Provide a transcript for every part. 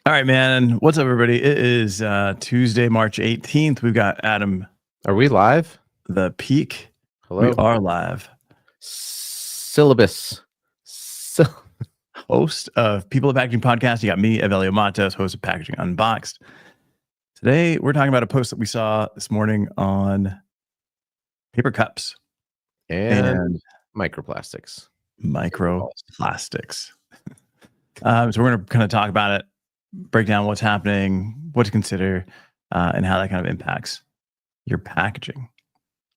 All right, man. What's up, everybody? It is Tuesday, March 18th. We've got Adam, Are we live? the Peak. Hello. We are live. Syllabus. Host of People of Packaging Podcast. You got me, Evelio Mattos, host of Packaging Unboxed. Today, we're talking about a post that we saw this morning on paper cups and microplastics. Microplastics. So we're going to kind of talk about it, break down what's happening, what to consider, and how that kind of impacts your packaging.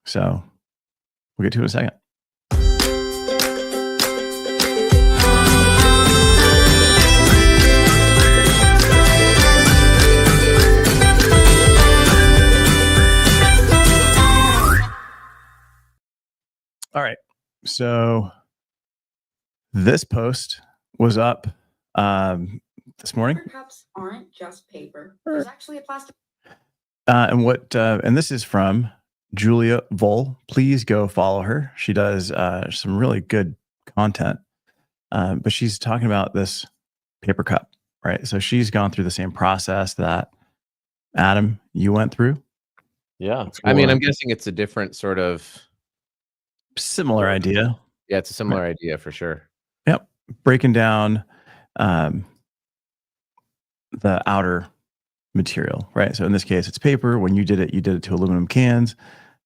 So we'll get to it in a second. All right. So this post was up this morning. Paper cups aren't just paper. There's actually a plastic. And this is from Julia Vol. Please go follow her. She does some really good content. But she's talking about this paper cup, right? So she's gone through the same process that Adam, you went through. Yeah. I mean, I'm guessing it's a different sort of similar idea. Yeah, it's a similar idea for sure. Yep. Breaking down the outer material, right? So in this case, it's paper. When you did it to aluminum cans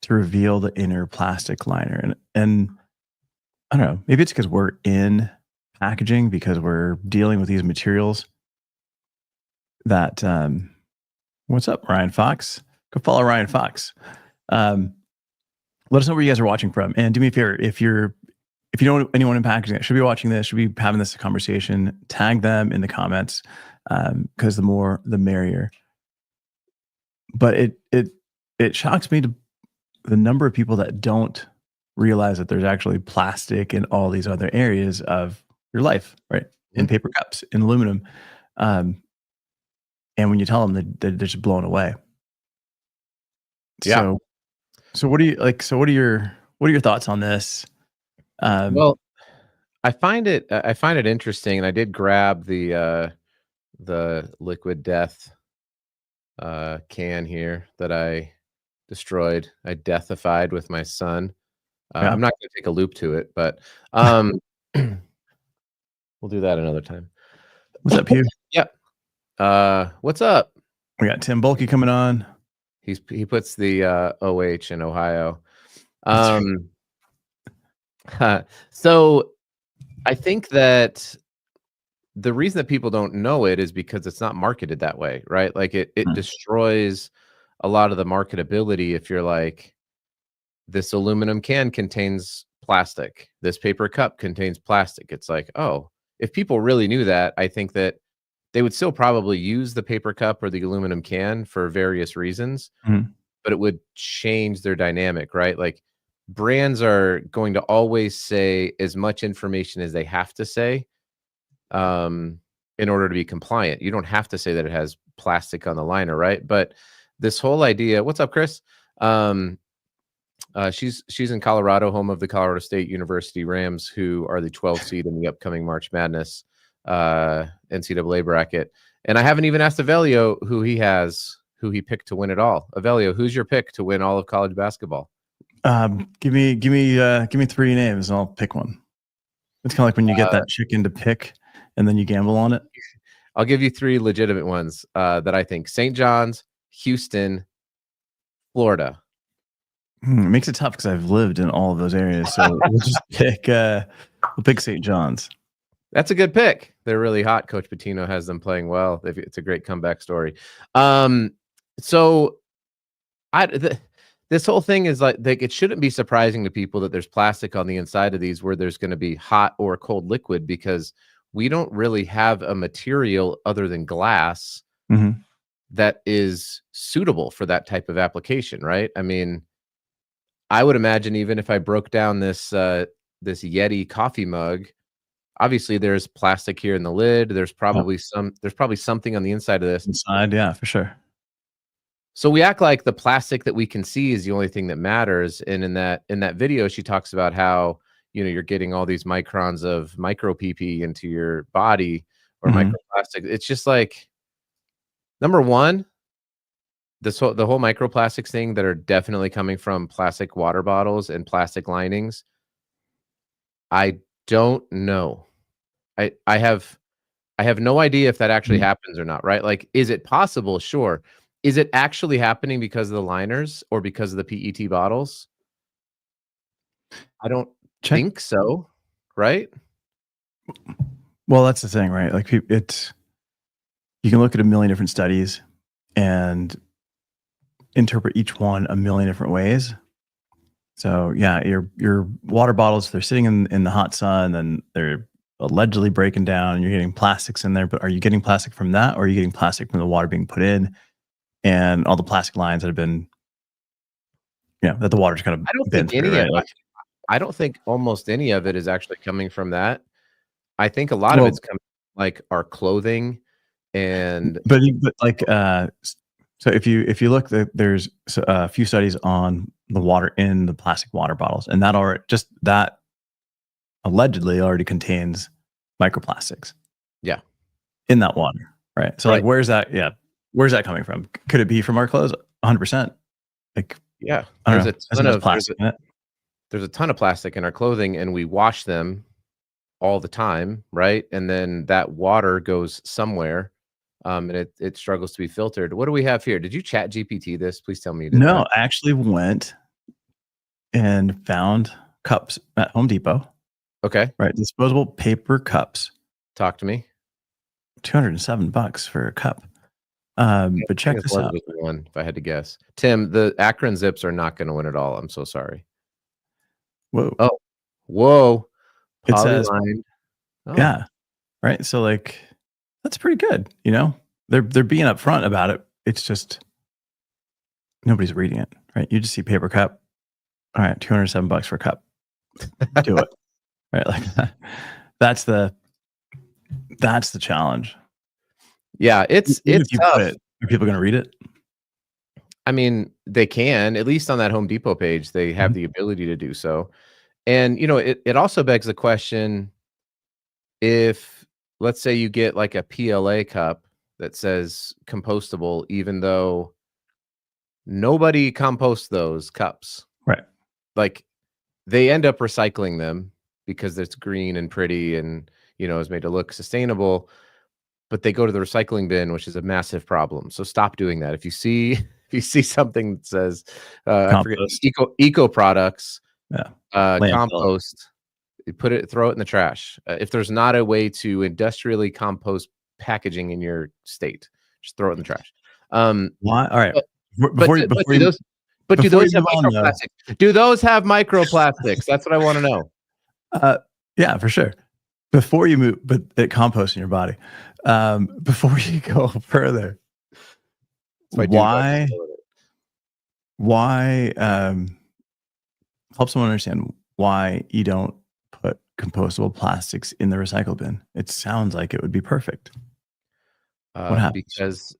to reveal the inner plastic liner. And I don't know, maybe it's because we're in packaging, because we're dealing with these materials that, what's up, Ryan Fox? Go follow Ryan Fox. Let us know where you guys are watching from. And do me a favor, if you know anyone in packaging that should be watching this, should be having this conversation, tag them in the comments, because the more, the merrier. But it shocks me to the number of people that don't realize that there's actually plastic in all these other areas of your life, right? In paper cups, in aluminum. And when you tell them, they're just blown away. Yeah. So what do you like? So what are your thoughts on this? Well, I find it interesting, and I did grab the Liquid Death can here that I destroyed. I deathified with my son. I'm not going to take a loop to it, but we'll do that another time. What's up, Hugh? Yeah. What's up? We got Tim Bulkey coming on. He puts the OH in Ohio. So I think that the reason that people don't know it is because it's not marketed that way, right? Like it destroys a lot of the marketability if you're like, this aluminum can contains plastic, this paper cup contains plastic. It's like, oh, if people really knew that, I think that they would still probably use the paper cup or the aluminum can for various reasons, but it would change their dynamic, right? Like brands are going to always say as much information as they have to say in order to be compliant. You don't have to say that it has plastic on the liner, right? But this whole idea, what's up, Chris? She's in Colorado, home of the Colorado State University Rams, who are the 12th seed in the upcoming March Madness NCAA bracket. And I haven't even asked Evelio who he picked to win it all. Evelio, who's your pick to win all of college basketball? Give me 3 names and I'll pick one. It's kind of like when you get that chicken to pick and then you gamble on it. I'll give you 3 legitimate ones that I think: St. John's, Houston, Florida. It makes it tough because I've lived in all of those areas. So we'll just pick St. John's. That's a good pick. They're really hot. Coach Pitino has them playing well. It's a great comeback story. So this whole thing is like it shouldn't be surprising to people that there's plastic on the inside of these where there's going to be hot or cold liquid, because we don't really have a material other than glass that is suitable for that type of application, right? I mean, I would imagine even if I broke down this Yeti coffee mug, obviously there's plastic here in the lid. There's probably something on the inside of this. Inside, yeah, for sure. So we act like the plastic that we can see is the only thing that matters. And in that video, she talks about how, you know, you're getting all these microns of micro PP into your body or microplastic. It's just like, Number one, the whole microplastics thing that are definitely coming from plastic water bottles and plastic linings. I don't know. I have no idea if that actually happens or not, right? Like, is it possible? Sure. Is it actually happening because of the liners or because of the PET bottles? I don't Check. think so, right? Well, that's the thing, right? Like it's you can look at a million different studies and interpret each one a million different ways. So yeah, your water bottles, they're sitting in the hot sun and they're allegedly breaking down and you're getting plastics in there, but are you getting plastic from that or are you getting plastic from the water being put in and all the plastic lines that have been, that the water's kind I don't of been think through, right? Like, I don't think almost any of it is actually coming from that. I think a lot of well, it's coming like our clothing and but like, so if you look, there's a few studies on the water in the plastic water bottles, and that allegedly already contains microplastics. Yeah. In that water, right? So Right. like, where's that coming from? Could it be from our clothes? 100%. Like, yeah, I don't there's know. a ton There's of plastic in it. there's a ton of plastic in our clothing and we wash them all the time, right? And then that water goes somewhere, and it struggles to be filtered. What do we have here? Did you chat GPT this? Please tell me you did No, not. I actually went and found cups at Home Depot, Okay, right? Disposable paper cups, talk to me. $207 for a cup. Yeah, But I check think this out. Elizabeth won, if I had to guess. Tim, the Akron Zips are not going to win at all. I'm so sorry. Whoa. Oh, whoa, It says, polylined. Oh, yeah, right. So like, that's pretty good. They're being upfront about it. It's just nobody's reading it, right? You just see paper cup. All right, $207 for a cup. Do it, right? Like that's the challenge. yeah, it's Even if you tough. put it, are people going to read it? I mean, they can, at least on that Home Depot page, they have the ability to do so. And, it also begs the question, if, let's say you get like a PLA cup that says compostable, even though nobody composts those cups, Right. like they end up recycling them because it's green and pretty and, is made to look sustainable, but they go to the recycling bin, which is a massive problem. So stop doing that. If you see if you see something that says, I forget, Compost. eco products, Yeah. Landfill. compost, you throw it in the trash. If there's not a way to industrially compost packaging in your state, just throw it in the trash. Why? All right. Do those have move on, though. microplastics? Do those have microplastics? That's what I want to know. Yeah, for sure. Before you move, but it composts in your body. Before you go further, why help someone understand why you don't put compostable plastics in the recycle bin? It sounds like it would be perfect. What happens? Because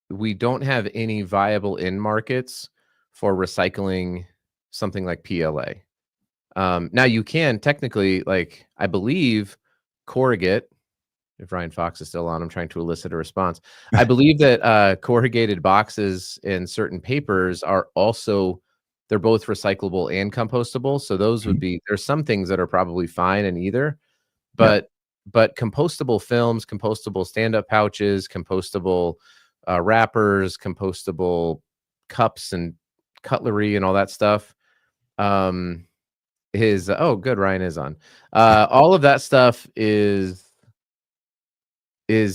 we don't have any viable end markets for recycling something like PLA. Now you can technically, like, I believe corrugate, if Ryan Fox is still on, I'm trying to elicit a response. I believe that corrugated boxes and certain papers are also, they're both recyclable and compostable. So those would be, there's some things that are probably fine in either, but compostable films, compostable stand-up pouches, compostable wrappers, compostable cups and cutlery and all that stuff. Oh, good, Ryan is on. All of that stuff is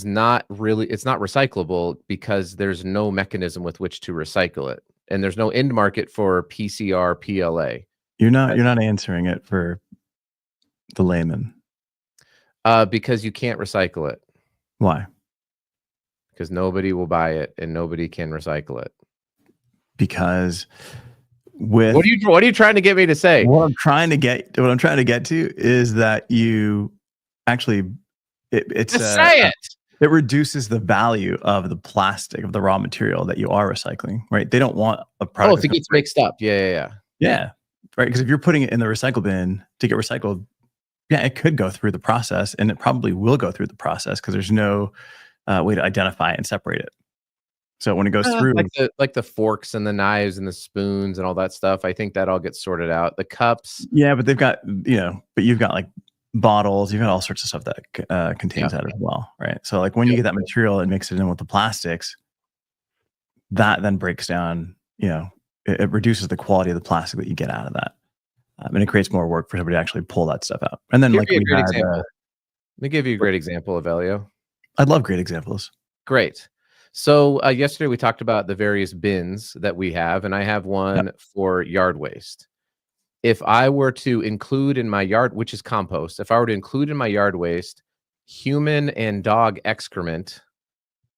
not really, it's not recyclable because there's no mechanism with which to recycle it, and there's no end market for PCR PLA. You're not answering it for the layman. Because you can't recycle it. Why? Because nobody will buy it and nobody can recycle it. Because what are you trying to get me to say? What I'm trying to get to is that you actually it reduces the value of the plastic, of the raw material that you are recycling, right? They don't want a product. Oh, if it gets mixed up. Yeah, right, because if you're putting it in the recycle bin to get recycled, it could go through the process, and it probably will go through the process because there's no way to identify and separate it. So when it goes through, like the forks and the knives and the spoons and all that stuff, I think that all gets sorted out. The cups, yeah, but they've got, but you've got like bottles, you've got all sorts of stuff that contains that as well, right? So like when you get that material and mix it in with the plastics, that then breaks down, it reduces the quality of the plastic that you get out of that. And it creates more work for somebody to actually pull that stuff out. And then like let me give you a great example, Evelio. I'd love great examples. Great. So yesterday we talked about the various bins that we have, and I have one for yard waste. If I were to include in my yard, which is compost, if I were to include in my yard waste human and dog excrement,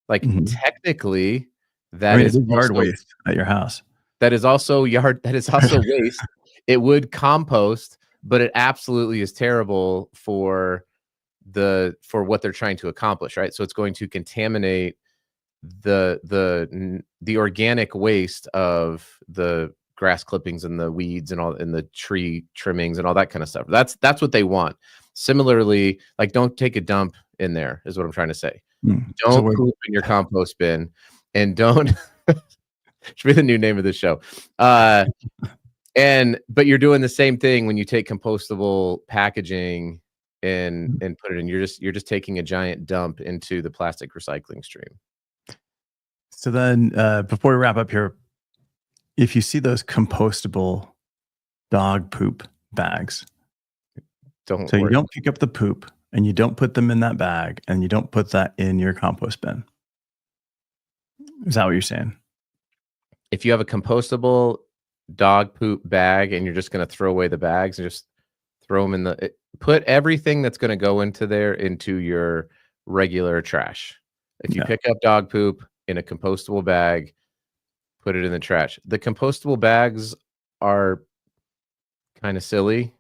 like technically that is yard waste at your house. That is also waste. It would compost, but it absolutely is terrible for what they're trying to accomplish, right? So it's going to contaminate the organic waste of the grass clippings and the weeds and the tree trimmings and all that kind of stuff. That's what they want. Similarly, like don't take a dump in there is what I'm trying to say. Don't poop in your compost bin, and don't should be the new name of the show. But you're doing the same thing when you take compostable packaging and put it in. You're just taking a giant dump into the plastic recycling stream. So then before we wrap up here, if you see those compostable dog poop bags, you don't pick up the poop and you don't put them in that bag and you don't put that in your compost bin. Is that what you're saying? If you have a compostable dog poop bag and you're just going to throw away the bags and just throw them put everything that's going to go into there into your regular trash. If you pick up dog poop in a compostable bag, put it in the trash. The compostable bags are kind of silly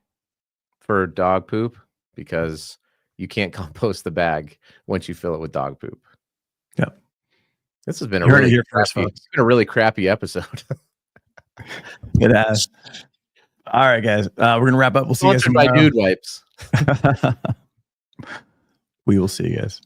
for dog poop because you can't compost the bag once you fill it with dog poop. Yep. This has been it's been a really crappy episode. It has. All right, guys. We're going to wrap up. We'll see you guys tomorrow. By Dude Wipes. We will see you guys.